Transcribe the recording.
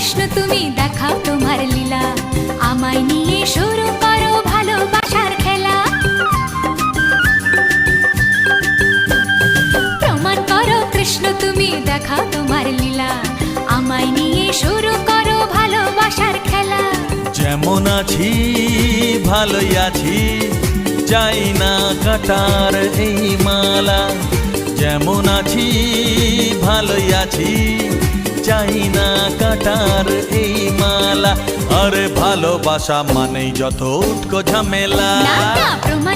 কৃষ্ণ তুমি দেখাও তোমার লীলা, আমায় নিয়ে শুরু করো ভালোবাসার খেলা। প্রমাণ করো কৃষ্ণ তুমি দেখাও তোমার লীলা, আমায় নিয়ে শুরু করো ভালোবাসার খেলা। যেমন আছি ভালোই আছি, চাই না কাটার এই মালা। যেমন আছি ভালোই আছি, চাই না কাটার এই মালা। আরে ভালোবাসা মানেই যত উটকো ঝামেলা। না না প্রমাণ